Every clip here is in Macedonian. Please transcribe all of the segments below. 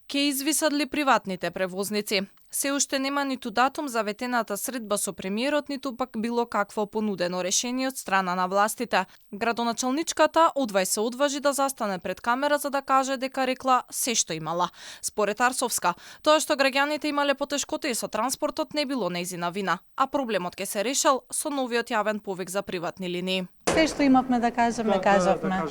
Ке извисат ли приватните превозници? Се уште нема ниту датум за ветената средба со премиерот, ниту пак било какво понудено решение од страна на властите. Градоначалничката одвај се одважи да застане пред камера за да каже дека рекла се што имала. Според Арсовска, тоа што граѓаните имале потешкоти со транспортот не било нејзина вина, а проблемот ќе се решал со новиот јавен повик за приватни линии. Се што имавме да кажеме, кажавме.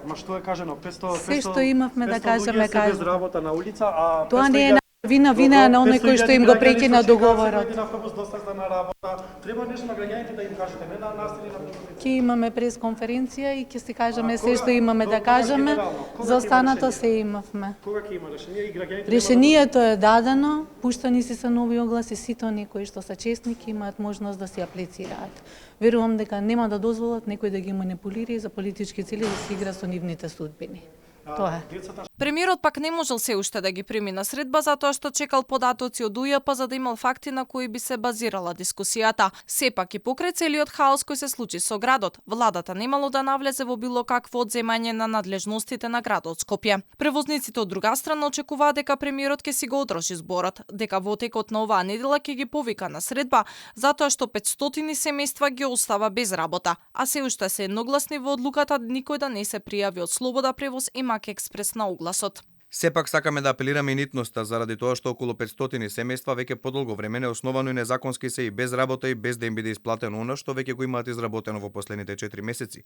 Ма што е кажано? 500 Се што имавме да кажеме, кажавме. Без кажавме. работа на улица, а Тоа не е вина е на оној кој што им го прекина договорот. На автобус достигна на работа. Треба нешто на граѓаните да им кажете, не на нас или на другите. Ќе имаме пресконференција и ќе си кажеме се што имаме да кажеме. За останато се имавме. Кога ќе има решение и граѓаните? Решението е дадено, пуштани се нови огласи, сите оние кои што се честни ќе имаат можност да се аплицираат. Верувам дека нема да дозволат некој да ги манипулира и за политички цели да се игра со нивните судбини. Тоа е. Премиерот пак не можел се уште да ги прими на средба затоа што чекал податоци од УЈП за да имал факти на кои би се базирала дискусијата. Сепак и покрај целиот хаос кој се случи со градот, владата немало да навлезе во било какво одземање на надлежностите на градот Скопје. Превозниците од друга страна очекуваат дека премиерот ќе си го одржи зборот, дека во текот на оваа недела ќе ги повика на средба затоа што 500 семејства ги остава без работа, а се уште се едногласни во одлуката никој да не се пријави од Слобода превоз и Мак експрес на огласот. Сепак сакаме да апелираме и нитноста заради тоа што околу 500 семејства веќе подолго време неосновано и незаконски се и без работа и без да им биде исплатено она што веќе го имаат изработено во последните 4 месеци.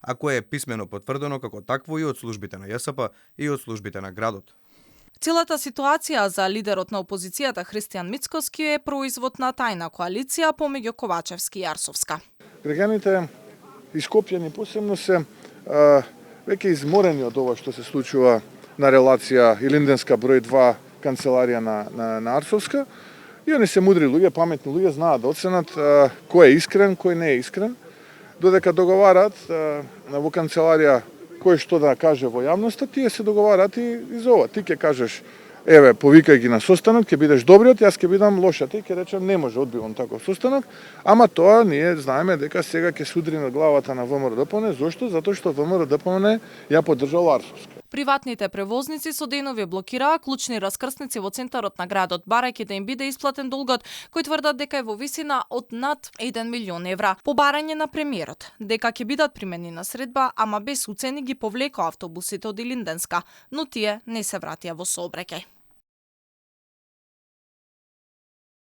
Ако е писмено потврдено како такво и од службите на ЈСП и од службите на градот. Целата ситуација за лидерот на опозицијата Христијан Мицкоски е производ на тајна коалиција помеѓу Ковачевски и Арсовска. Граѓаните ископјани посебно се веќе изморени од ова што се случува на релација Илинденска број 2 канцеларија на Арсовска. И они се мудри луѓе, паметни луѓе, знаат да оценат кој е искрен, кој не е искрен. Додека договараат во канцеларија кој што да каже во јавноста, тие се договараат и за ова. Ти ќе кажеш, еве, повикај ги на состанок, ќе бидеш добриот, јас ќе бидам лошиот. И ќе речем, не може, одбивам таков состанок, ама тоа ние знаеме дека сега ќе судри на главата на ВМРО-ДПМН. Зошто? Затоа што ВМРО-ДПМН ја поддржал Арсовска. Приватните превозници со денови блокираа клучни раскрсници во центарот на градот, барајќи да им биде исплатен долгот, кој тврдат дека е во висина од над 1 милион евра. По барање на премиерот, дека ќе бидат примени на средба, ама без уцени ги повлекоа автобусите од Илинденска, но тие не се вратија во сообраќај.